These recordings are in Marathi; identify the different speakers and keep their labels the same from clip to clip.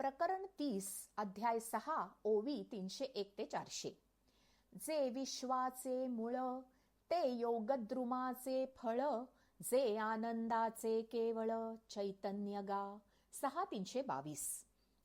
Speaker 1: प्रकरण 30 अध्याय 6 ओवी 301 ते 400. जे विश्वाचे मूळ ते योगद्रुमाचे फळ, जे आनंदाचे केवळ चैतन्य गा. 6:322.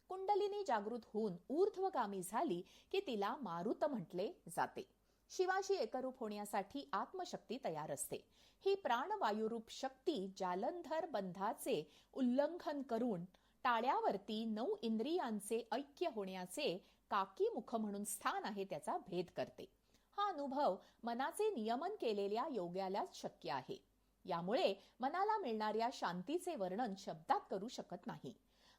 Speaker 1: कुंडलिनी जागृत होऊन ऊर्ध्वगामी झाली की तिला मारुत म्हटले जाते. शिवाशी एकरूप होण्यासाठी आत्मशक्ती तयार असते. ही प्राणवायुरूप शक्ती जालंधर बंधाचे उल्लंघन करून टाळ्यावरती 9 इंद्रियांचे ऐक्य होण्याचे काकीमुख म्हणून स्थान आहे त्याचा भेद करते. हा अनुभव मनाचे नियमन केलेल्या योग्यालाच शक्य आहे. यामुळे मनाला मिळणाऱ्या शांतीचे वर्णन शब्दात करू शकत नाही.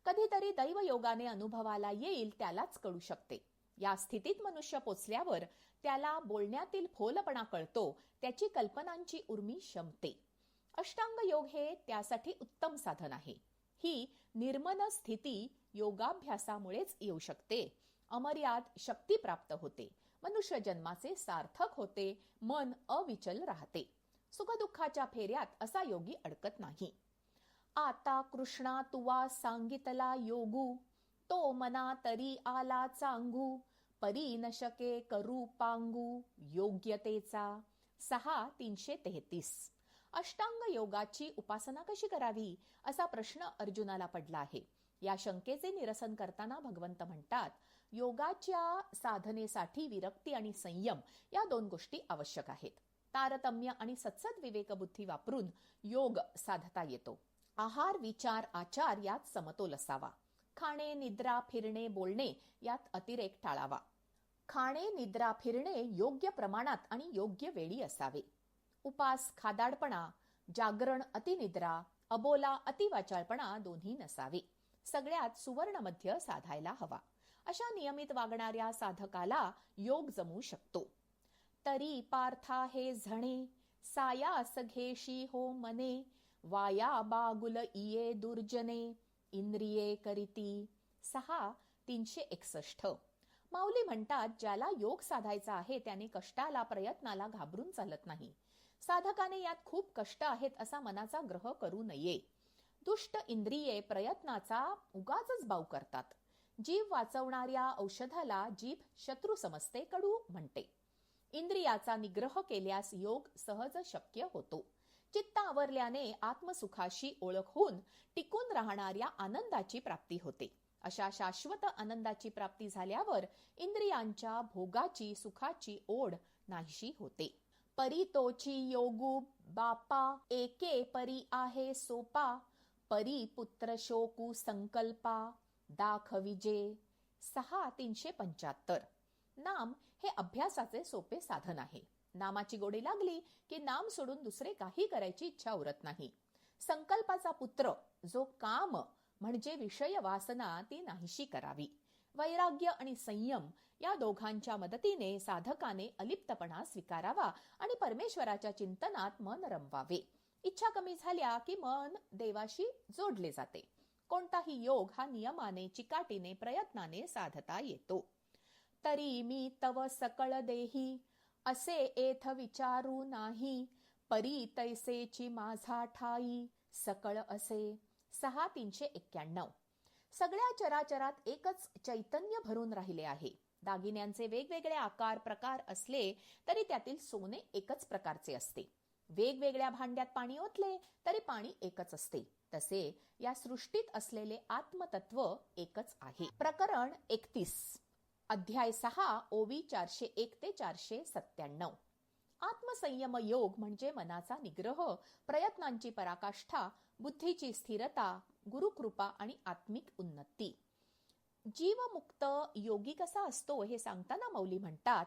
Speaker 1: कधीतरी दैवयोगाने अनुभवाला येईल त्यालाच कळू शकते. या स्थितीत मनुष्य पोचल्यावर त्याला बोलण्यातील फोलपणा कळतो, त्याची कल्पनांची उर्मी शमते. अष्टांग योग हे त्यासाठी उत्तम साधन आहे. ही निर्मन स्थिती योगाभ्यासामुळेच येऊ शकते. अमर्याद शक्ती प्राप्त होते. मनुष्य जन्माचे सार्थक होते. मन अविचल राहते. सुखदुःखाच्या फेऱ्यात असा योगी अडकत नाही. आता कृष्णा तुवा सांगितला योगू, तो मना तरी आला चांगू, परी न शके करू पांगू योग्यतेचा. 6:333. अष्टांग योगाची उपासना कशी करावी असा प्रश्न अर्जुनाला पडला आहे. या शंकेचे निरसन करताना भगवंत म्हणतात, योगाच्या साधनेसाठी विरक्ती आणि संयम या 2 गोष्टी आवश्यक आहेत. तारतम्य आणि सत्सद विवेकबुद्धी वापरून योग साधता येतो. आहार विचार आचार यात समतोल असावा. खाणे निद्रा फिरणे बोलणे यात अतिरेक टाळावा. खाणे निद्रा फिरणे योग्य प्रमाणात आणि योग्य वेळी असावे. उपास खादाडपणा, जागरण अतिनिद्रा, अबोला अतिवाचाळपणा दोन्ही नसावे. सगळ्यात सुवर्ण मध्य साधायला हवा. अशा नियमित वागणाऱ्या साधकाला योग जमू शकतो. तरी पार्था हे झणे, सायास घेशी हो मने, वाया बागुल इये दुर्जने, इंद्रिये करीती. 6:361. माऊली म्हणतात, ज्याला योग साधायचा आहे त्याने कष्टाला प्रयत्नाला घाबरून चालत नाही. साधकाने यात खूप कष्ट आहेत असा मनाचा ग्रह करू नये. दुष्ट इंद्रिये प्रयत्नाचा उगाचच बाऊ करतात. जीव वाचवणाऱ्या औषधाला जीभ शत्रू समजते, कडू म्हणते. इंद्रियाचा निग्रह केल्यास योग सहज शक्य होतो. चित्त आवरल्याने आत्मसुखाशी ओळख होऊन टिकून राहणाऱ्या आनंदाची प्राप्ती होते. अशा शाश्वत आनंदाची प्राप्ती झाल्यावर इंद्रियांच्या भोगाची सुखाची ओढ नाहीशी होते. परी तोची योगू बापा, एके परी आहे सोपा, परी पुत्र शोकू संकल्पा, दाखविजे. 6:375. नाम हे अभ्यासाचे सोपे साधन आहे. नामाची गोडी लागली की नाम सोडून दुसरे काही करायची इच्छा उरत नाही. संकल्पाचा पुत्र जो काम म्हणजे विषय वासना ती नाहीशी करावी. वैराग्य आणि संयम या दोघांच्या मदतीने साधकाने अलिप्तपणा स्वीकारावा आणि परमेश्वराच्या चिंतनात मन रमवावे. इच्छा कमी झाल्या की मन देवाशी जोडले जाते. कोणताही योग हा नियमाने चिकाटीने प्रयत्नाने साधता येतो. तरी मी तव सकळ देही, असे एथ विचारू नाही, परी तैसेची माझा ठाई, सकळ असे. 6:391. सगळ्या चराचरात एकच चैतन्य भरून राहिले आहे. दागिन्यांचे वेगवेगळे आकार प्रकार असले तरी त्यातील सोने एकच प्रकारचे असते. वेगवेगळ्या भांड्यात पाणी ओतले तरी पाणी एकच असते. तसे या सृष्टीत असलेले आत्मतत्व एकच आहे. प्रकरण 31 अध्याय 6 ओवी 401 ते 497. आत्मसंयम योग म्हणजे मनाचा निग्रह, प्रयत्नांची पराकाष्ठा, बुद्धीची स्थिरता, गुरुकृपा आणि आत्मिक उन्नती. जीवमुक्त योगी कसा असतो हे सांगताना मौली म्हणतात,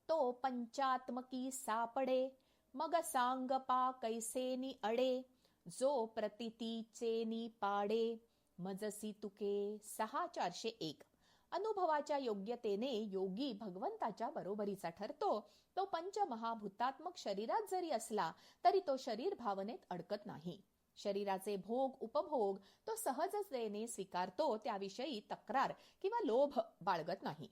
Speaker 1: तो पंचात्मकी सापडे, मग सांग पा कैसेनी अडे, जो प्रतितीचेनी पाडे, मजसी तुके. 6:401. अनुभवाच्या योग्यतेने योगी भगवंताच्या बरोबरीचा ठरतो. तो पंचमहाभूतात्मक शरीरात जरी असला तरी तो शरीर भावनेत अडकत नाही. शरीराचे भोग उपभोग तो सहजतेने स्वीकारतो. त्याविषयी तक्रार किंवा लोभ बाळगत नाही.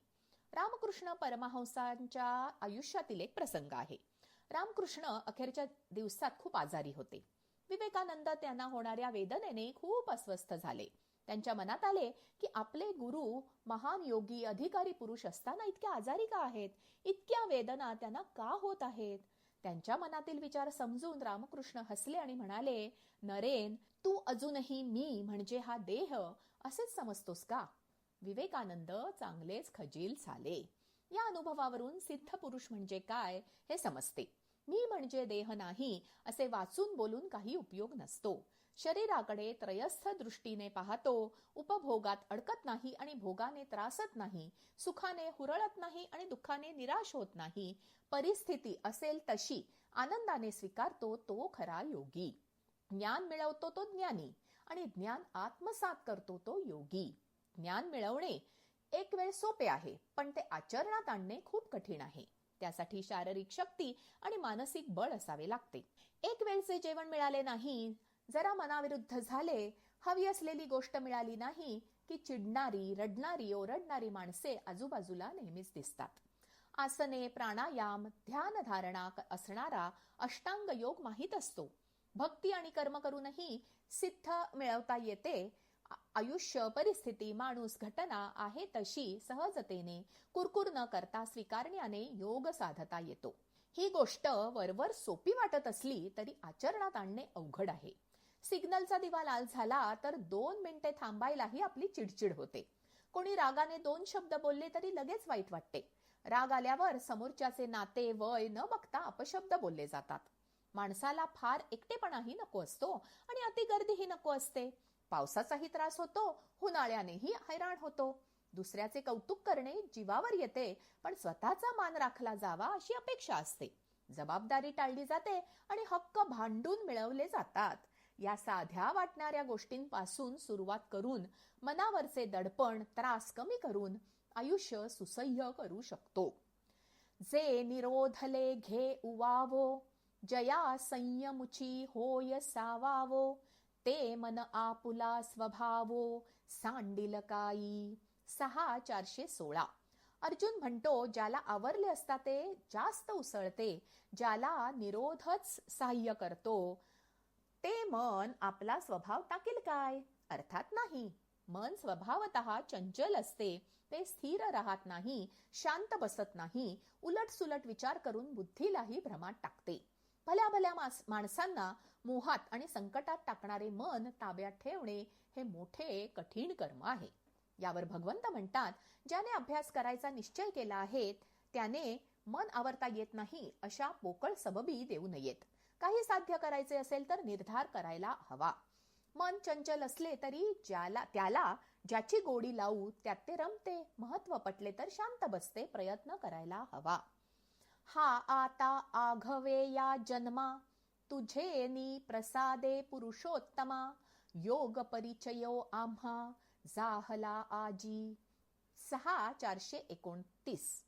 Speaker 1: रामकृष्ण परमहंसांच्या आयुष्यातील एक प्रसंग आहे. रामकृष्ण अखेरच्या दिवसात खूप आजारी होते. विवेकानंद त्यांना होणाऱ्या वेदनेने खूप अस्वस्थ झाले. त्यांच्या मनात आले की आपले गुरु महान योगी अधिकारी पुरुष असताना इतक्या आजारी का आहेत, इतक्या वेदना त्यांना का होत आहेत. त्यांच्या मनातील विचार समजून रामकृष्ण हसले आणि म्हणाले, नरेन, तू अजूनही मी म्हणजे हा देह असेच समजतोस का. विवेकानंद चांगलेच खजील झाले. या अनुभवावरून सिद्ध पुरुष म्हणजे काय हे समजते. मी म्हणजे देह नाही असे वाचून बोलून काही उपयोग नसतो. शरीराकडे त्रयस्थ दृष्टीने पाहतो, उपभोगात अडकत नाही आणि भोगाने त्रासत नाही, सुखाने हुरळत नाही आणि दुःखाने निराश होत नाही. परिस्थिती असेल तशी आनंदाने स्वीकारतो तो खरा योगी. ज्ञान मिळवतो तो ज्ञानी आणि ज्ञान आत्मसात करतो तो योगी. ज्ञान मिळवणे एक वेळ सोपे आहे, पण ते आचरणात आणणे खूप कठीण आहे. त्यासाठी शारीरिक शक्ती आणि मानसिक बळ असावे लागते. एक वेळचे जेवण मिळाले नाही, जरा मनाविरुद्ध झाले, हवी असलेली गोष्ट मिळाली नाही की चिडणारी, रडणारी, ओरडणारी माणसे आजूबाजूला नेहमीच दिसतात. आसने, प्राणायाम, ध्यान धारणा असणारा अष्टांग योग माहीत असतो. भक्ती आणि कर्म करूनही सिद्ध मिळवता येते. आयुष्य, परिस्थिती, माणूस, घटना आहे तशी सहजतेने कुरकुर न करता स्वीकारण्याने योग साधता येतो. ही गोष्ट वरवर सोपी वाटत असली तरी आचरणात आणणे अवघड आहे. सिग्नलचा दिवा लाल झाला तर 2 मिनिटे थांबायलाही आपली चिडचिड होते. कोणी रागाने 2 शब्द बोलले तरी लगेच वाईट वाटते. राग आल्यावर समोरच्याचे नाते, वय न बघता अपशब्द बोलले जातात. माणसाला फार एकटेपणाही नको असतो आणि अति गर्दीही नको असते. पावसाचाही त्रास होतो, उन्हाळ्यानेही हैराण होतो. दुसऱ्याचे कौतुक करणे जीवावर येते, पण स्वतःचा मान राखला जावा अशी अपेक्षा असते. जबाबदारी टाळली जाते आणि हक्क भांडून मिळवले जातात. या साध्या वाटणाऱ्या गोष्टींपासून सुरुवात करून मनावरचे दडपण, त्रास कमी करून आयुष्य सुसह्य करू शकतो. जे निरोधले घे उवावो, जया संयमुची होय सावावो, ते मन आपुला स्वभावो, सांडिलकाई. 6:416. अर्जुन म्हणतो, ज्याला आवरले असता ते जास्त उसळते, ज्याला निरोधच सहाय्य करतो, ते मन आपला स्वभाव टाकील काय? अर्थात नाही. मन स्वभावतः चंचल असते. ते स्थिर राहत नाही, शांत बसत नाही, उलटसुलट विचार करून बुद्धीलाही भ्रमात टाकते. भल्या भल्या माणसांना मोहात आणि संकटात टाकणारे मन ताब्यात ठेवणे हे मोठे कठीण कर्म आहे. यावर भगवंत म्हणतात, ज्याने अभ्यास करायचा निश्चय केला आहे त्याने मन आवरता येत नाही अशा पोकळ सबबी देऊ नयेत. काही साध्य करायचे असेल तर निर्धार करायला हवा. मन चंचल असले तरी त्याला ज्याची गोडी लावू त्यात ते रमते. महत्व पटले तर शांत बसते. प्रयत्न करायला हवा. हा आता आघवे या जन्मा, तुझे प्रसादे पुरुषोत्तमा, योग परिचयो आम्हा जाहला आजी. 6:429.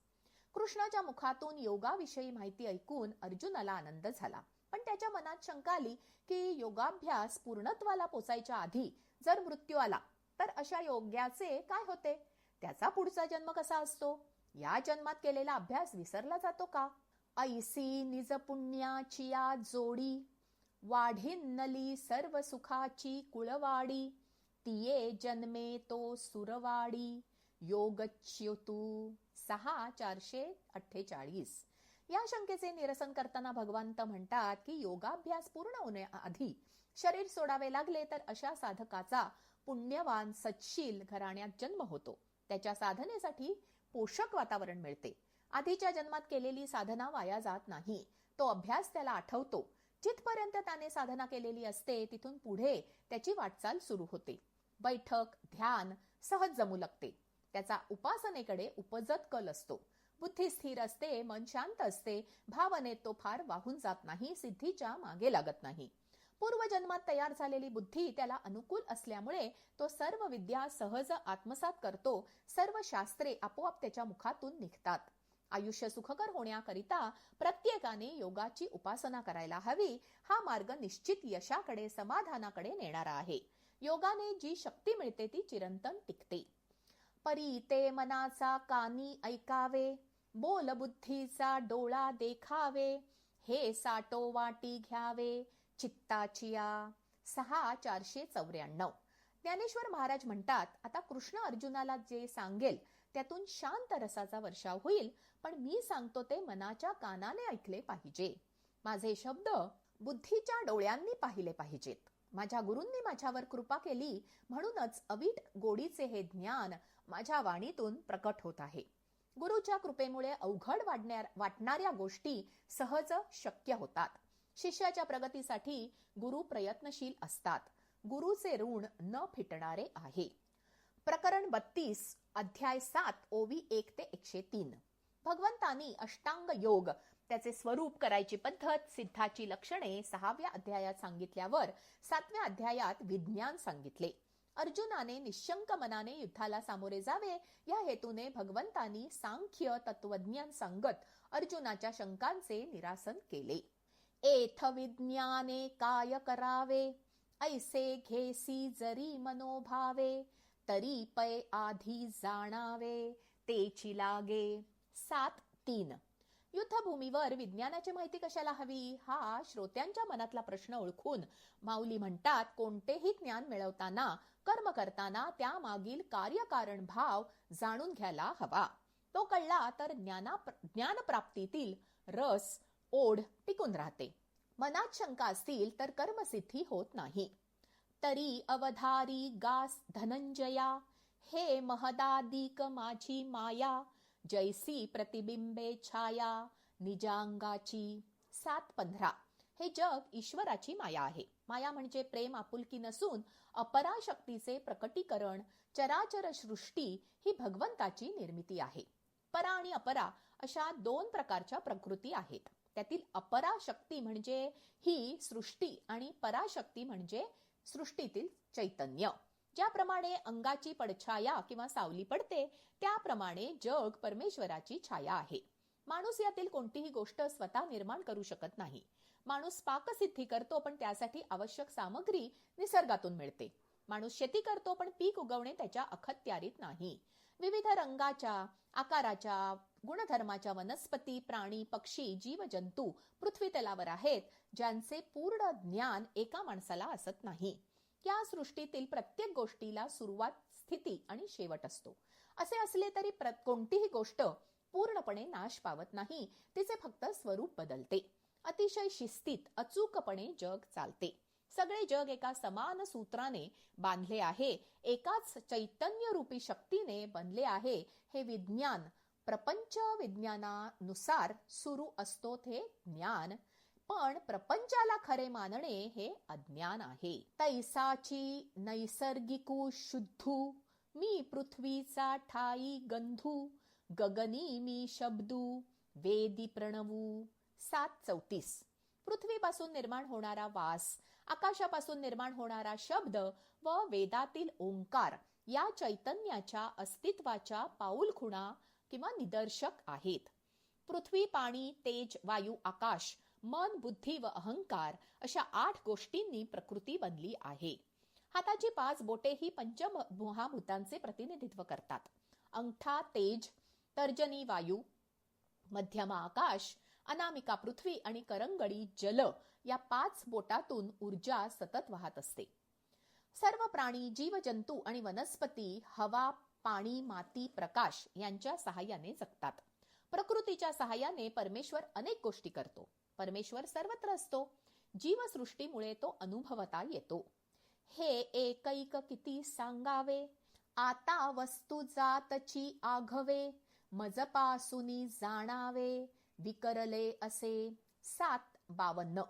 Speaker 1: कृष्णाच्या मुखातून योगाविषयी माहिती ऐकून अर्जुनाला आनंद झाला, पण त्याच्या मनात शंका आली की योगाभ्यास पूर्णत्वाला पोचायच्या आधी जर मृत्यू आला तर अशा योग्याचे काय होते? त्याचा पुढचा जन्म कसा असतो? या जन्मात केलेला अभ्यास विसरला जातो का? ऐसी निज पुण्याची या जोडी, वाढिन्नली सर्व सुखाची कुळवाडी, तिये जन्मे तो सुरवाडी, योगच्युतू. 6:448. या शंकेचे निरसन करताना भगवंत म्हणतात की योगाभ्यास पूर्ण होण्याआधी शरीर सोडावे लागले तर अशा साधकाचा पुण्यवान सत्शील घराण्यात जन्म होतो. त्याच्या साधनेसाठी पोषक वातावरण मिळते. आधीच्या जन्मात केलेली साधना वाया जात नाही. तो अभ्यास त्याला आठवतो. जिथपर्यंत त्याने साधना केलेली असते तिथून पुढे त्याची वाटचाल सुरू होते. बैठक, ध्यान सहज जमू लागते. त्याचा उपासनेकडे उपजत कल असतो. बुद्धी स्थिर असते, मन शांत असते. भावनेत तो फार वाहून जात नाही, सिद्धीच्या मागे लागत नाही. पूर्वजन्मात तयार झालेली बुद्धी त्याला अनुकूल असल्यामुळे तो सर्व विद्या सहज आत्मसात करतो. सर्व शास्त्रे आपोआप त्याच्या मुखातून निघतात. आयुष्य सुखकर होण्याकरिता प्रत्येकाने योगाची उपासना करायला हवी. हा मार्ग निश्चित यशाकडे, समाधानाकडे नेणारा आहे. योगाने जी शक्ती मिळते ती चिरंतन टिकते. परी ते मनाचा कानी ऐकावे, बोल बुद्धीचा डोळा देखावे, हे साटो वाटी घ्यावे चित्ताचिया. 6:494. ज्ञानेश्वर महाराज म्हणतात, आता कृष्ण अर्जुनाला जे सांगेल त्यातून शांत रसाचा वर्षाव होईल, पण मी सांगतो ते मनाच्या कानाने ऐकले पाहिजे. माझे शब्द बुद्धीच्या डोळ्यांनी पाहिले पाहिजेत. माझ्या गुरूंनी माझ्यावर कृपा केली म्हणूनच अवीट गोडीचे हे ज्ञान माझ्या वाणीतून प्रकट होत आहे. गुरुच्या कृपेमुळे अवघड वाटणाऱ्या गोष्टी सहज शक्य होतात. शिष्याच्या प्रगतीसाठी गुरु प्रयत्नशील असतात. गुरुचे ऋण न फिटणारे आहे. प्रकरण 32 अध्याय 7 ओवी 1 ते 103. भगवंतांनी अष्टांग योग, त्याचे स्वरूप, करायची पद्धत, सिद्धाची लक्षणे 6व्या अध्यायात सांगितल्यावर 7व्या अध्यायात विज्ञान सांगितले. अर्जुनाने निशंक मनाने युद्धाला सामोरे जावे या हेतूने भगवंतांनी सांख्य तत्वज्ञान सांगत अर्जुनाच्या शंकांचे निरासन केले. एथ विज्ञाने काय करावे, ऐसे घेसी जरी मनोभावे, तरी पै आधी जाणावे तेची लागे. 7:3. युद्धभूमीवर विज्ञानाची माहिती कशाला हवी, हा श्रोत्यांच्या मनातला प्रश्न ओळखून माऊली म्हणतात, कोणतेही ज्ञान मिळवताना, कर्म करताना त्यामागील कार्यकारण भाव जाणून घ्यायला हवा. तो कळला तर ज्ञानप्राप्तीतील रस, ओढ टिकून राहते. मनात शंका असतील तर कर्मसिद्धी होत नाही. तरी अवधारी गास धनंजया, हे महदादिक माझी माया, जैसी प्रतिबिंबे छाया निजांगाची. 7:15. हे जग ईश्वराची माया आहे. माया म्हणजे प्रेम, आपुलकी नसून अपराशक्तीचे प्रकटीकरण. चराचर सृष्टी ही भगवंताची निर्मिती आहे. परा आणि अपरा अशा 2 प्रकारच्या प्रकृती आहेत. त्यातील अपराशक्ती म्हणजे ही सृष्टी आणि पराशक्ती म्हणजे सृष्टीतील चैतन्य. ज्याप्रमाणे अंगाची पडछाया किंवा सावली पडते, त्याप्रमाणे जग परमेश्वराची छाया आहे. माणूस यातील कोणतीही गोष्ट स्वतः निर्माण करू शकत नाही. माणूस पाकसिद्धी करतो, पण त्यासाठी आवश्यक सामग्री निसर्गातून मिळते. माणूस शेती करतो, पण पीक उगवणे त्याच्या अखत्यारीत नाही. विविध रंगाच्या, आकाराच्या, गुणधर्माच्या वनस्पती, प्राणी, पक्षी, जीव, जंतू पृथ्वी तलावर आहेत, ज्यांचे पूर्ण ज्ञान एका माणसाला असत नाही. या सृष्टीतील प्रत्येक गोष्टीला सुरुवात, स्थिती आणि शेवट असतो. असे असले तरी कोणतीही गोष्ट पूर्णपणे नाश पावत नाही. तिचे फक्त स्वरूप बदलते. अतिशय शिस्तीत, अचूकपणे जग चालते. सगळे जग एका समान सूत्राने बांधले आहे, एकाच चैतन्य रूपी शक्तीने बनले आहे. हे विज्ञान प्रपंच विज्ञानानुसार सुरू असतो ते ज्ञान, पण प्रपंचाला खरे मानणे हे अज्ञान आहे. तैसाची नैसर्गिकू शुद्धू, मी पृथ्वीचा ठाई गंधू, गगनी मी शब्दू, वेदी प्रणवू. 7:34. पृथ्वीपासून निर्माण होणारा वास, आकाशापासून निर्माण होणारा शब्द व वेदातील ओंकार या चैतन्याच्या अस्तित्वाच्या पाऊलखुणा किंवा निदर्शक आहेत. पृथ्वी, पाणी, तेज, वायू, आकाश, मन, बुद्धी व अहंकार अशा 8 गोष्टींनी प्रकृती बनली आहे. हाताची 5 बोटे ही पंचमहाभूतांचे प्रतिनिधित्व करतात. अंगठा तेज, तर्जनी वायू, मध्यमा आकाश, अनामिका पृथ्वी आणि करंगडी जल या 5 बोटातून ऊर्जा सतत वाहत असते. सर्व प्राणी, जीवजंतू आणि वनस्पती हवा, पाणी, माती, प्रकाश यांच्या सहाय्याने जगतात. प्रकृतीच्या सहाय्याने परमेश्वर अनेक गोष्टी करतो. परमेश्वर सर्वत्र असतो. जीवसृष्टीमुळे तो अनुभवता येतो. हे एकैक किती सांगावे, आता वस्तू जातची आघवे, मजपासुनी जाणावे, विकरले असे. 7:52.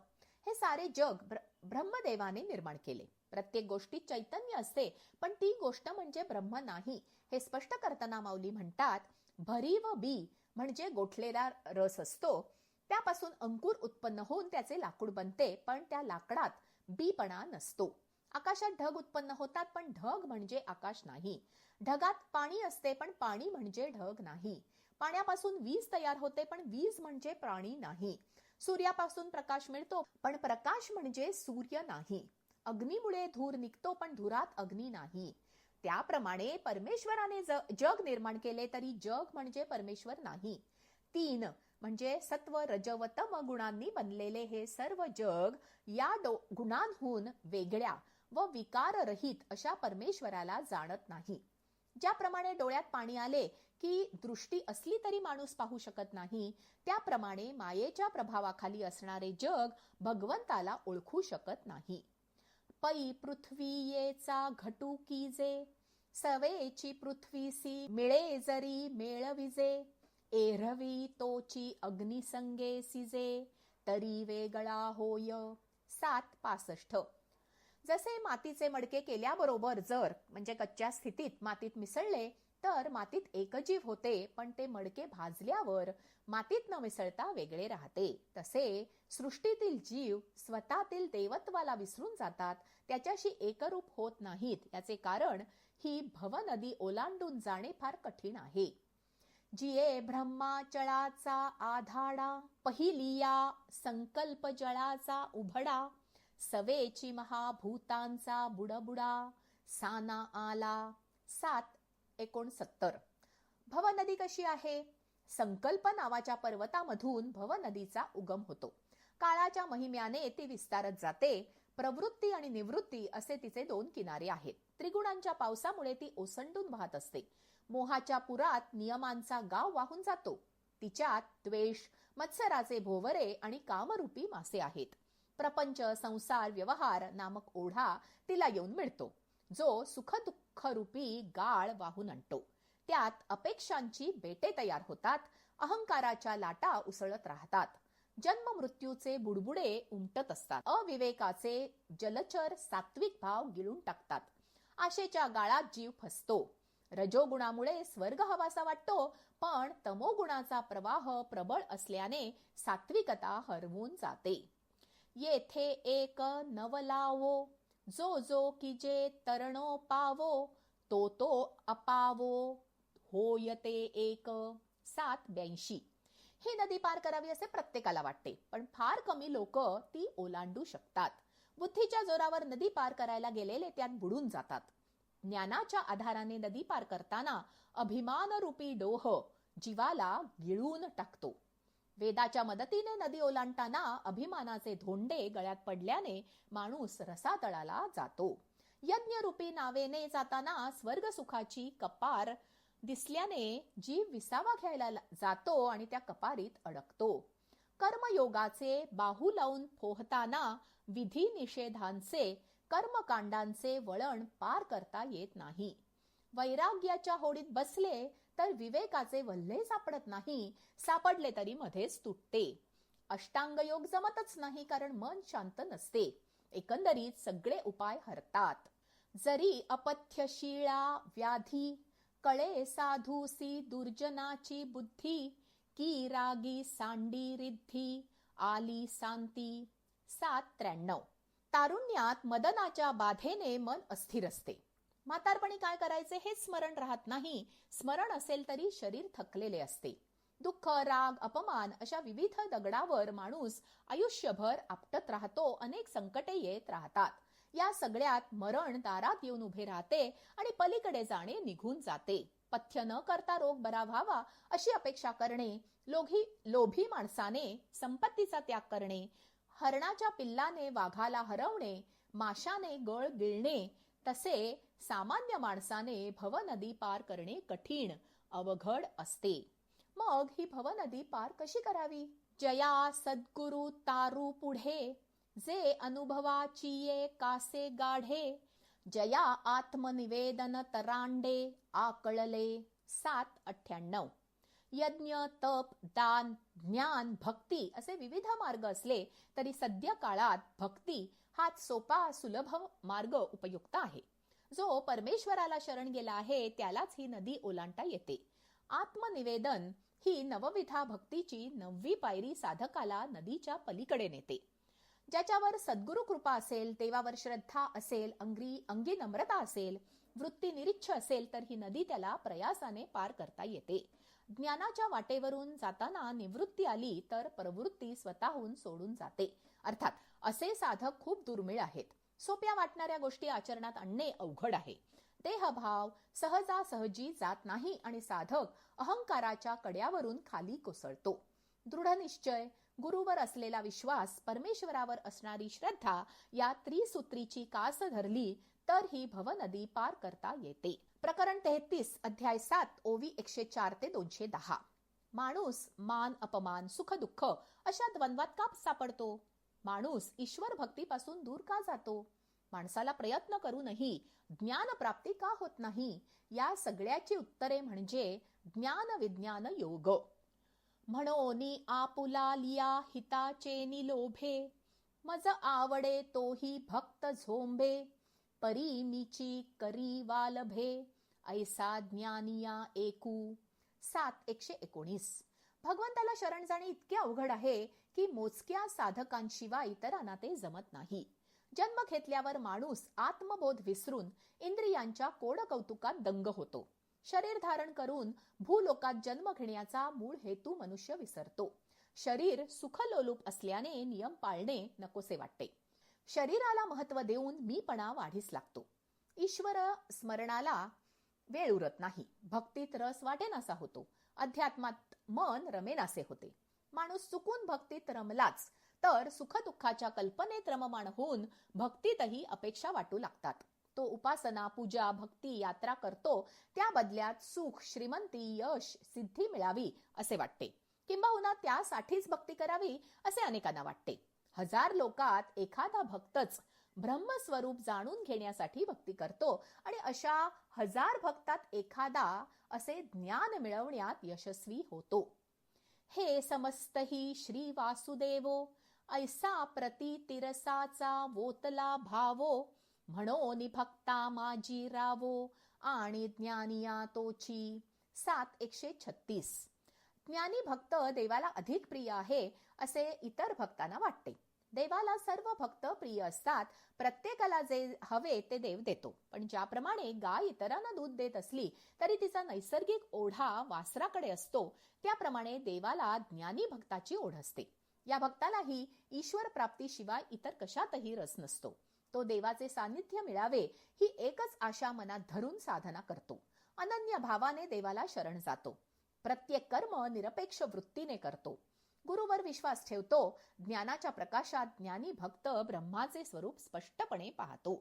Speaker 1: हे सारे जग ब्रह्मदेवाने निर्माण केले. प्रत्येक गोष्टीत चैतन्य असते, पण ती गोष्ट म्हणजे ब्रह्म नाही. हे स्पष्ट करताना माऊली म्हणतात, भरी व बी म्हणजे गोठलेला रस असतो, त्यापासून अंकुर उत्पन्न होऊन त्याचे लाकूड बनते, पण त्या लाकडात बीपणा नसतो. आकाशात ढग उत्पन्न होतात, पण ढग म्हणजे आकाश नाही. ढगात पाणी असते, पण पाणी म्हणजे ढग नाही. पाण्यापासून वीज तयार होते, पण वीज म्हणजे प्राणी नाही. सूर्यापासून प्रकाश मिळतो, पण प्रकाश म्हणजे सूर्य नाही. अग्नीमुळे धूर निघतो, पण धुरात अग्नी नाही. त्याप्रमाणे परमेश्वराने जग निर्माण केले, तरी जग म्हणजे परमेश्वर नाही. 3 म्हणजे सत्व, रज व तम गुणांनी बनलेले हे सर्व जग या गुणांहून वेगळ्या व विकाररहित अशा परमेश्वराला जाणत नाही. ज्याप्रमाणे डोळ्यात पाणी आले की दृष्टी असली तरी माणूस पाहू शकत नाही, त्याप्रमाणे मायेच्या प्रभावाखाली असणारे जग भगवंताला ओळखू शकत नाही. पै पृथ्वी येचा घटू कीजे, सवेची पृथ्वीसी मिळे जरी मेळविजे, एरवी तोची अग्निसंगे सिजे, तरी वेगळा होय. 7:65. जसे मातीचे मडके केल्याबरोबर जर म्हणजे कच्च्या स्थितीत मातीत मिसळले तर मातीत एकजीव होते, पण ते मडके भाजल्यावर मातीत न मिसळता वेगळे राहते. तसे सृष्टीतील जीव स्वतःतील देवत्वाला विसरून जातात, त्याच्याशी एकरूप होत नाहीत. याचे कारण ही भवनदी ओलांडून जाणे फार कठीण आहे. जिये ब्रह्माचळाचा आधाडा, पहिलिया संकल्प जळाचा उभडा, सवेची महाभूतांचा बुडबुडा, साना आला. 7:69. भवनदी कशी आहे? संकल्प नावाच्या पर्वतामधून भवनदीचा उगम होतो. काळाच्या महिम्याने ती विस्तारत जाते. प्रवृत्ती आणि निवृत्ती असे तिचे 2 किनारे आहेत. त्रिगुणांच्या पावसामुळे ती ओसंडून वाहत असते. मोहाच्या पुरात नियमांचा गाव वाहून जातो. तिच्यात द्वेष, मत्सराचे भोवरे आणि कामरूपी मासे आहेत. प्रपंच, संसार, व्यवहार नामक ओढा तिला येऊन मिळतो, जो सुख-दुःख रूपी गाळ वाहून आणतो. त्यात अपेक्षांची बेटे तयार होतात, अहंकाराच्या लाटा उसळत राहतात, जन्म मृत्यूचे बुडबुडे उमटत असतात, अविवेकाचे जलचर सात्विक भाव गिळून टाकतात. आशेच्या गाळात जीव फसतो. रजोगुणामुळे स्वर्ग हवासा वाटतो, पण तमोगुणाचा प्रवाह प्रबळ असल्याने सात्विकता हरवून जाते. येथे एक नवलावो, जो जो कीजे तरणो पावो, तो तो अपावो, होयते एक. 7:82. ही नदी पार करावी असे प्रत्येकाला वाटते, पण फार कमी लोक ती ओलांडू शकतात. बुद्धीच्या जोरावर नदी पार करायला गेलेले त्यात बुडून जातात. ज्ञानाच्या आधाराने नदी पार करताना अभिमानरूपी डोह जीवाला गिळून टाकतो. वेदाच्या मदतीने नदी ओलांडताना अभिमानाचे धोंडे गळ्यात पडल्याने माणूस रसातळाला जातो. यज्ञरूपी नावेने जाताना स्वर्ग सुखाची कपार दिसल्याने जीव विसावा घ्यायला जातो आणि त्या कपारीत अडकतो. कर्मयोगाचे बाहू लावून पोहताना विधी निषेधांचे, कर्मकांडांचे वळण पार करता येत नाही. वैराग्याच्या होडीत बसले तर विवेकाचे वल्हे सापडत नाही, सापडले तरी मध्येच तुटते. अष्टांग योग जमतच नाही, कारण मन शांत नसते. एकंदरीत सगळे उपाय हरतात. जरी अपथ्यशीळा व्याधी, कळे साधूसी दुर्जनाची बुद्धी, की रागी सांडी रिद्धी, आली शांती. 7:93. तारुण्यात मदनाच्या बाधेने मन अस्थिर असते. म्हातारपणी काय करायचे हे स्मरण राहत नाही. स्मरण असेल तरी शरीर थकलेले असते. दुःख, राग, अपमान अशा विविध दगडावर माणूस आयुष्यभर आपटत राहतो. अनेक संकटे येत राहतात. या सगळ्यात मरण दारात येऊन उभे राहते आणि पलीकडे जाणे निघून जाते. पथ्य न करता रोग बरा व्हावा अशी अपेक्षा करणे, लोभी माणसाने संपत्तीचा त्याग करणे, हरणाच्या पिल्लाने वाघाला हरवणे, माशाने गळ गिळणे, तसे सामान्य माणसाने भवनदी पार करणे कठीण, अवघड असते. मग ही भवनदी पार कशी करावी? जया सद्गुरु तारू पुढे, जे अनुभवाची ये कासे गाढे, जया आत्मनिवेदन तरांडे आकळले. 7:98. यज्ञ, तप, दान, ज्ञान, भक्ती असे विविध मार्ग असले तरी सध्या काळात भक्ती हाच सोपा सुलभ मार्ग उपयुक्त आहे. जो परमेश्वराला शरण गेला आहे त्यालाच ही नदी ओलांडता येते. आत्मनिवेदन ही नवविधा भक्तीची 9वी पायरी साधकाला नदीच्या पलीकडे नेते. ज्याच्यावर सद्गुरु कृपा असेल, देवावर श्रद्धा असेल, अंगी नम्रता असेल, वृत्ती निरीच्छ असेल तर ही नदी त्याला प्रयासाने पार करता येते. ज्ञानाच्या वाटेवरून जाताना निवृत्ती आली तर प्रवृत्ती स्वतःहून सोडून जाते. अर्थात असे साधक खूप दुर्मिळ आहेत. सोप्या वाटणाऱ्या गोष्टी आचरणात आणणे अवघड आहे. देहभाव सहजासहजी जात नाही आणि साधक अहंकाराच्या कड्यावरून खाली कोसळतो. दृढ निश्चय, गुरुवर असलेला विश्वास, परमेश्वरावर असणारी श्रद्धा या त्रिसूत्रीची कास धरली तर ही भवनदी पार करता येते. प्रकरण 33 अध्याय 7 ओवी 104 ते 210. माणूस मान अपमान सुख दुःख अशा द्वंद्वात का सापडतो? माणूस ईश्वर भक्तीपासून दूर का जातो? माणसाला प्रयत्न करूनही ज्ञान प्राप्ती का होत नाही? या सगळ्याची उत्तरे म्हणजे ज्ञान विज्ञान योग. म्हणोनी आपुला लिया हिताचेनी लोभे, मज आवडे तोही भक्त झोंबे, परी मीची करी वालभे, ऐसा ज्ञानिया एकू. 7:119. भगवंताला शरण जाणे इतके अवघड आहे की मोजक्या साधकांशिवाय इतरांना ते जमत नाही. जन्म घेतल्यावर माणूस आत्मबोध विसरून इंद्रियांच्या कोडकौतुकात दंग होतो. शरीर धारण करून भूलोकात जन्म घेण्याचा मूळ हेतू मनुष्य विसरतो. शरीर सुखलोलूप असल्याने नियम पाळणे नकोसे वाटते. शरीराला महत्व देऊन मीपणा वाढीस लागतो. ईश्वर स्मरणाला वेळ उरत नाही. भक्तीत रस वाटेनासा होतो. अध्यात्मात मन रमेनासे होते. माणूस चुकून भक्तीत रमलाच तर सुखदुःखाच्या कल्पनेत रममाण होऊन भक्तीतही अपेक्षा वाटू लागतात. तो उपासना, पूजा, भक्ती, यात्रा करतो त्या बदल्यात सुख, श्रीमंती, यश, सिद्धी मिळावी असे वाटते. किंबहुना त्यासाठीच भक्ती करावी असे अनेकांना वाटते. 1000 लोकात एखादा भक्तच ब्रह्मस्वरूप जाणून घेण्यासाठी भक्ती करतो आणि अशा 1000 भक्तात एखादा असे ज्ञान मिळवण्यात यशस्वी होतो. हे समस्तही श्री वासुदेवो, ऐसा प्रति तिरसाचा वोतला भावो, म्हणोनी भक्ता माझी रावो, आणि ज्ञानिया तोची. 7:136. ज्ञानी भक्त देवाला अधिक प्रिय आहे असे इतर भक्तांना वाटते. देवाला सर्व भक्त प्रिय असतात. प्रत्येकाला जे हवे ते देव देतो. पण ज्याप्रमाणे गाय इतरांना दूध देत असली तरी तिचा नैसर्गिक ओढा वासराकडे असतो, त्याप्रमाणे देवाला ज्ञानी भक्ताची ओढ असते. या भक्तालाही ईश्वर प्राप्तीशिवाय इतर कशातही रस नसतो. तो देवाचे सानिध्य मिळावे ही एकच आशा मनात धरून साधना करतो. अनन्य भावाने देवाला शरण जातो. प्रत्येक कर्म निरपेक्ष वृत्तीने करतो. गुरुवर विश्वास ठेवतो. ज्ञानाच्या प्रकाशात ज्ञानी भक्त ब्रह्माचे स्वरूप स्पष्टपणे पाहतो.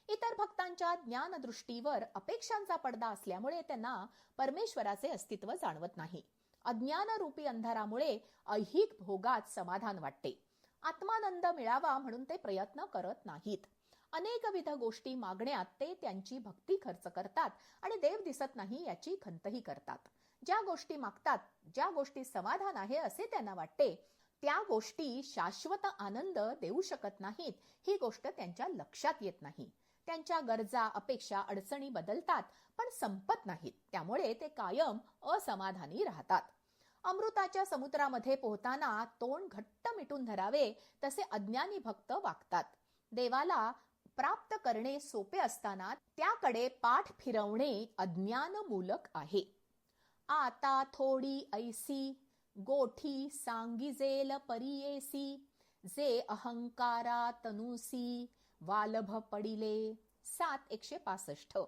Speaker 1: इतर भक्तांच्या ज्ञानदृष्टीवर अपेक्षांचा पडदा असल्यामुळे त्यांना परमेश्वराचे अस्तित्व जाणवत नाही. अज्ञानरूपी अंधारामुळे ऐहिक भोगात समाधान वाटते. आत्मानंद मिळावा म्हणून ते प्रयत्न करत नाहीत. अनेकविध गोष्टी मागण्यात ते त्यांची भक्ती खर्च करतात आणि देव दिसत नाही याची खंतही करतात. ज्या गोष्टी मागतात, ज्या गोष्टी समाधान आहे असे त्यांना वाटते, त्या गोष्टी शाश्वत आनंद देऊ शकत नाहीत ही गोष्ट त्यांच्या लक्षात येत नाही. त्यांच्या गरजा, अपेक्षा, अडचणी बदलतात पण संपत नाहीत. त्यामुळे ते कायम असमाधानी राहतात. अमृताच्या समुद्रामध्ये पोहताना तोंड घट्ट मिटून धरावे तसे अज्ञानी भक्त वागतात. देवाला प्राप्त करणे सोपे असताना त्याकडे पाठ फिरवणे अज्ञानमूलक आहे. आता थोडी ऐसी गोठी सांगिजेल परियेसी, जे अहंकारा तनुसी वालभ पडिले. 7:165.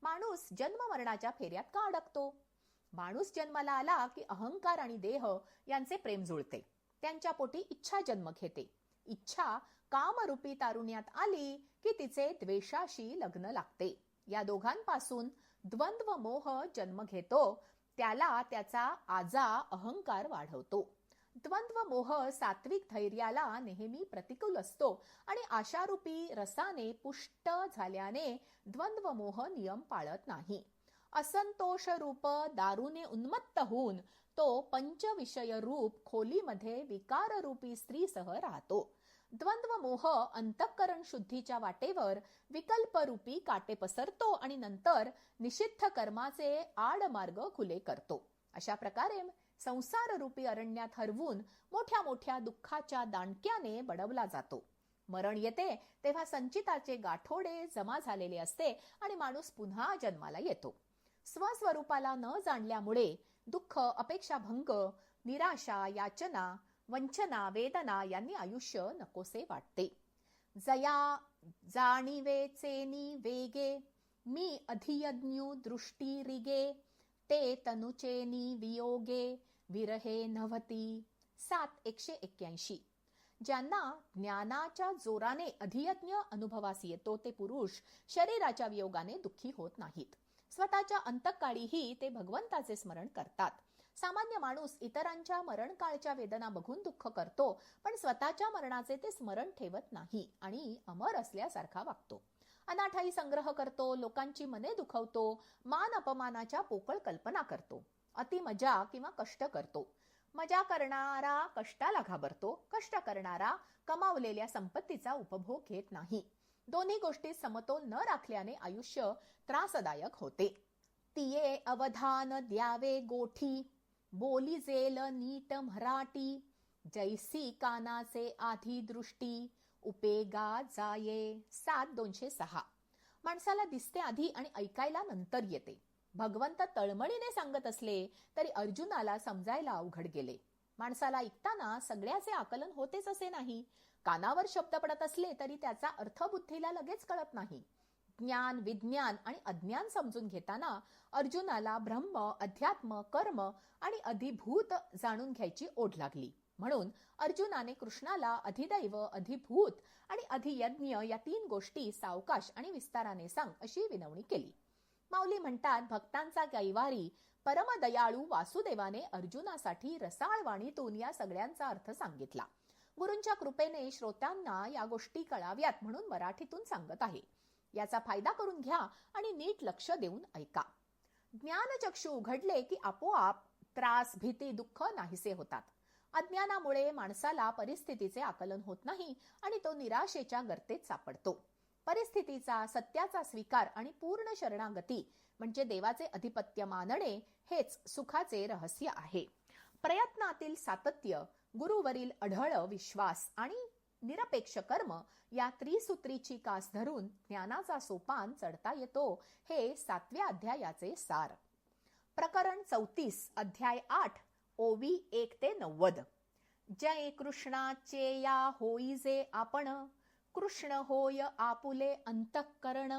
Speaker 1: माणूस जन्म मरणाच्या फेऱ्यात का अडकतो? माणूस जन्माला आला की अहंकार आणि देह यांचे प्रेम जुळते. त्यांच्या पोटी इच्छा जन्म घेते. इच्छा कामरूपी तारुण्यात आली की तिचे द्वेषाशी लग्न लागते. या दोघांपासून द्वंद्व मोह जन्म घेतो. त्याला त्याचा आजा अहंकार वाढवतो. द्वंद्व मोह सात्विक धैर्याला नेहमी प्रतिकूल असतो आणि आशारूपी रसाने पुष्ट झाल्याने द्वंद्व मोह नियम पाळत नाही. असंतोष रूप दारूने उन्मत्त होऊन तो पंचविषय रूप खोलीमध्ये विकाररूपी स्त्रीसह राहतो. द्वंद्व मोह अंतःकरण शुद्धीच्या वाटेवर विकल्परूपी काटे पसरतो आणि नंतर निषिद्ध कर्माचे आडमार्ग खुले करतो. अशा प्रकारे संसार रूपी अरण्यात हरवून मोठ्या मोठ्या दुःखाच्या दांडक्याने बडवला जातो. मरण येते तेव्हा संचिताचे गाठोडे जमा झालेले असते आणि माणूस पुन्हा जन्माला येतो. स्वस्वरूपाला न जाणल्यामुळे दुःख, अपेक्षाभंग, निराशा, याचना, वंचना, वेदना यांनी आयुष्य नकोसे वाटते. जया जाणीवेचेनी वेगे, मी अधियज्ञू दृष्टी रिगे, ते तनुचेनी वियोगे विरहे नभती. 7:181. ज्यांना ज्ञानाच्या जोराने अधियज्ञ अनुभवास येतो ते पुरुष शरीराच्या वियोगाने दुःखी होत नाहीत. स्वतःच्या अंतःकाळीही ते भगवंताचे स्मरण करतात. सामान्य माणूस इतरांच्या मरणकाळच्या वेदना बघून दुःख करतो, पण स्वतःच्या मरणाचे ते स्मरण ठेवत नाही आणि अमर असल्यासारखा वागतो. अनाठाई संग्रह करतो, लोकांची मने दुखवतो, मान अपमानाच्या पोकळ कल्पना करतो, अति मजा किंवा कष्ट करतो. मजा करणारा कष्टाला घाबरतो, कष्ट करणारा कमावलेल्या संपत्तीचा उपभोग घेत नाही. दोन्ही गोष्टी समतोल न राखल्याने आयुष्य त्रासदायक होते. तिये अवधान द्यावे गोठी, बोली जेल नीट मराठी, जैसी कानाचे आधी दृष्टी, उपेगा जाये. 7:206. माणसाला दिसते आधी आणि ऐकायला नंतर येते. भगवंत तळमळीने सांगत असले तरी अर्जुनाला समजायला अवघड गेले. माणसाला ऐकताना सगळ्याचे आकलन होतेच असे नाही. कानावर शब्द पडत असले तरी त्याचा अर्थ बुद्धीला लगेच कळत नाही. ज्ञान, विज्ञान आणि अज्ञान समजून घेताना अर्जुनाला ब्रह्म, अध्यात्म, कर्म आणि अधिभूत जाणून घ्यायची ओढ लागली. म्हणून अर्जुनाने कृष्णाला अधिदैव, अधिभूत आणि अधियज्ञ या 3 गोष्टी सावकाश आणि विस्ताराने सांग अशी विनवणी केली. माऊली म्हणतात, भक्तांचा कैवारी परमदयाळू वासुदेवाने अर्जुनासाठी रसाळ वाणीतून या सगळ्यांचा अर्थ सांगितला. गुरूंच्या कृपेने श्रोत्यांना या गोष्टी कळाव्यात म्हणून मराठीतून सांगत आहे. याचा फायदा करून घ्या आणि नीट लक्ष देऊन ऐका. ज्ञानचक्षु उघडले की आपोआप त्रास, भीती, दुःख नाहीसे होतात. अज्ञानामुळे माणसाला परिस्थितीचे आकलन होत नाही आणि तो निराशेच्या गर्तेत सापडतो. परिस्थितीचा, सत्याचा स्वीकार आणि पूर्ण शरणागती म्हणजे देवाचे अधिपत्य मानणे हेच सुखाचे रहस्य आहे. प्रयत्नातील सातत्य, गुरुवरील अढळ विश्वास आणि निरपेक्ष कर्म या त्रिसूत्रीची कास धरून ज्ञानाचा सोपान चढता येतो, हे 7व्या अध्यायाचे सार. प्रकरण 34, अध्याय 8, ओवी 1 ते 90. जय कृष्णाचे या होईजे आपण, कृष्ण होय आपुले अंतःकरण,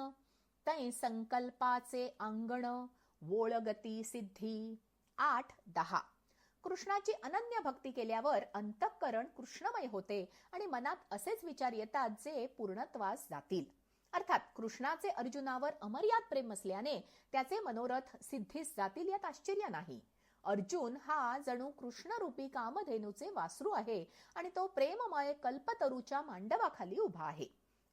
Speaker 1: तै संकल्पाचे अंगण, वोळगती सिद्धी. 8:10. कृष्णाची अनन्य भक्ती केल्यावर अंतःकरण कृष्णमय होते आणि मनात असेच विचार येतात जे पूर्णत्वास जातील. अर्थात कृष्णाचे अर्जुनावर अमर्याद प्रेम असल्याने त्याचे मनोरथ सिद्धीस जातील यात आश्चर्य नाही. अर्जुन हा जणू कृष्णरूपी कामधेनूचे वासरू आहे आणि तो प्रेममय कल्पतरूच्या मांडवाखाली उभा आहे.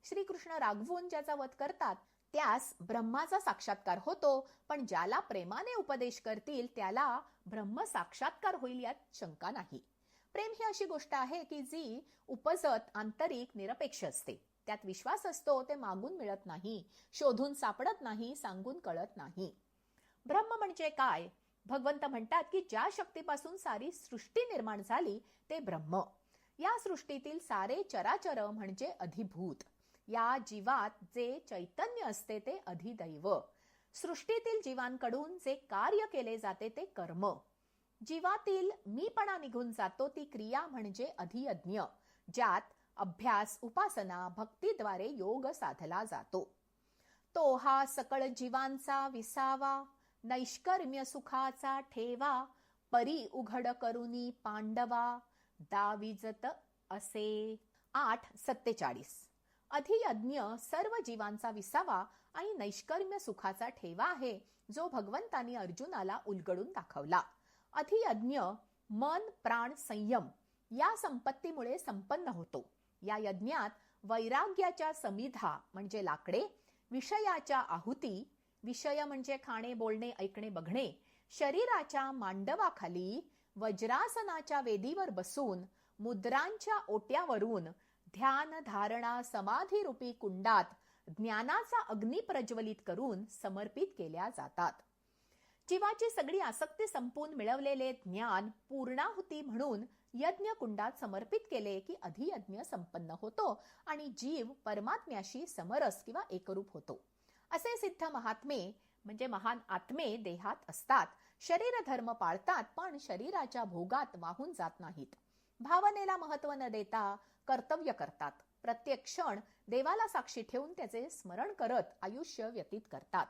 Speaker 1: श्रीकृष्ण रागवून ज्याचा वध करतात त्यास ब्रह्माचा साक्षात्कार होतो, पण ज्याला प्रेमाने उपदेश करतील त्याला ब्रह्म साक्षात्कार होईल यात शंका नाही. प्रेम ही अशी गोष्ट आहे की जी उपजत, आंतरिक, निरपेक्ष असते. त्यात विश्वास असतो, ते मागून मिळत नाही, शोधून सापडत नाही, सांगून कळत नाही. ब्रह्म म्हणजे काय? भगवंत म्हणतात की ज्या शक्तीपासून सारी सृष्टी निर्माण झाली ते ब्रह्म. या सृष्टीतील सारे चराचर म्हणजे अधिभूत. या जीवात जे चैतन्य असते ते अधिदैव. सृष्टीतील जीवांकडून जे कार्य केले जाते ते कर्म. जीवातील मीपणा निघून जातो ती क्रिया म्हणजे अधियज्ञ, ज्यात अभ्यास, उपासना, भक्तीद्वारे योग साधला जातो. तो हा सकळ जीवांचा विसावा, नैष्कर्म्य सुखाचा ठेवा, परी उघड करुनी पांडवा, दाविजत असे. 8:47. अधियज्ञ सर्व जीवांचा विसावा आणि नैष्कर्म्य सुखाचा ठेवा आहे, जो भगवंतानी अर्जुनाला उलगडून दाखवला. अधियज्ञ मन, प्राण, संयम या संपत्तीमुळे संपन्न होतो. या यज्ञात वैराग्याच्या समिधा म्हणजे लाकडे, विषयाच्या आहुती, विषय म्हणजे खाणे, बोलणे, ऐकणे, बघणे, शरीराच्या मांडवाखाली वज्रासनाच्या वेदीवर बसून मुद्रांच्या ओट्यावरून ध्यान, धारणा, समाधी रूपी कुंडात ज्ञानाचा अग्नी प्रज्वलित करून समर्पित केल्या जातात. जीवाची सगळी आसक्ती संपून मिळवलेले ज्ञान पूर्णाहुती म्हणून यज्ञ कुंडात समर्पित केले की अधियज्ञ संपन्न होतो आणि जीव परमात्म्याशी समरस किंवा एकरूप होतो. असे सिद्ध महात्मे म्हणजे महान आत्मे देहात असतात, शरीर धर्म पाळतात, पण शरीराच्या भोगात वाहून जात नाहीत. भावनेला महत्व न देता कर्तव्य करतात. प्रत्येक क्षण देवाला साक्षी ठेवून त्याचे स्मरण करत आयुष्य व्यतीत करतात.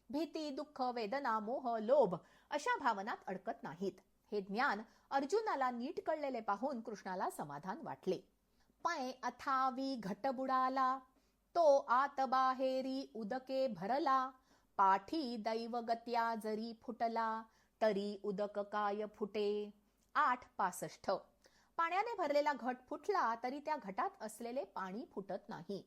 Speaker 1: भीती, दुःख, वेदना, मोह, लोभ अशा भावनात अडकत नाहीत. हे ज्ञान अर्जुनाला नीट कळलेले पाहून कृष्णाला समाधान वाटले. पै अथावी घट बुडाला, तो आत बाहेरी उदके भरला, पाठी दैवगत्या जरी फुटला, तरी उदक काय फुटे. 8:65. पाण्याने भरलेला घट फुटला तरी त्या घटात असलेले पाणी फुटत नाही.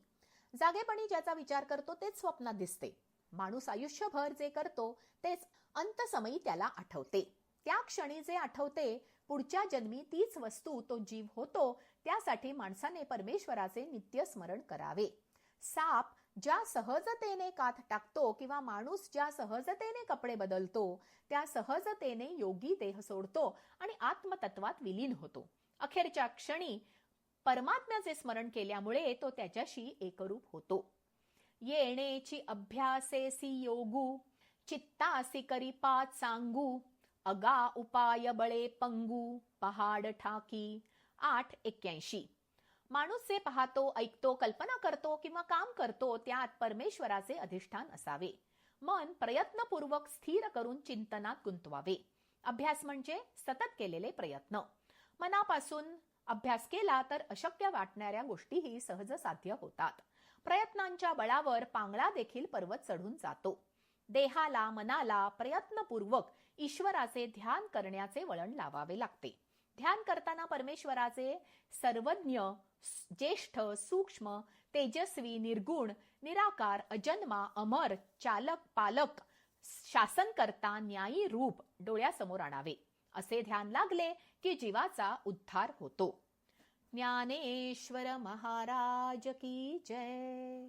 Speaker 1: जागेपणी ज्याचा विचार करतो तेच स्वप्नात दिसते. माणूस आयुष्यभर जे करतो तेच अंतसमयी त्याला आठवते. त्या क्षणी जे आठवते पुढच्या जन्मी तीच वस्तू तो जीव होतो. त्यासाठी माणसाने परमेश्वराचे नित्य स्मरण करावे. साप ज्या सहजतेने कात टाकतो किंवा माणूस ज्या सहजतेने कपडे बदलतो त्या सहजतेने योगी देह सोडतो आणि आत्मतत्वात विलीन होतो. अखेरच्या क्षणी परमात्म्याचे स्मरण केल्यामुळे तो त्याच्याशी एकरूप होतो. येणेची अभ्यासेसी योगू, चित्तासी करी पाच सांगू, अगा उपाय बळे पंगू, पहाड ठाकी. 8:81. माणूस जे पाहतो, ऐकतो, कल्पना करतो किंवा काम करतो त्यात परमेश्वराचे अधिष्ठान असावे. मन प्रयत्नपूर्वक स्थिर करून चिंतनात गुंतवावे. अभ्यास म्हणजे सतत केलेले प्रयत्न. मनापासून अभ्यास केला तर अशक्य वाटणाऱ्या गोष्टीही सहज साध्य होतात. प्रयत्नांच्या बळावर पांगळा देखील पर्वत चढून जातो. देहाला, मनाला प्रयत्नपूर्वक ईश्वराचे ध्यान करण्याचे वळण लावावे लागते. ध्यान करताना परमेश्वराचे सर्वज्ञ, ज्येष्ठ, सूक्ष्म, तेजस्वी, निर्गुण, निराकार, अजन्मा, अमर, चालक, पालक, शासनकर्ता, न्यायी रूप डोळ्यासमोर आणावे. असे ध्यान लागले की जीवाचा उद्धार होतो. ज्ञानेश्वर महाराज की जय.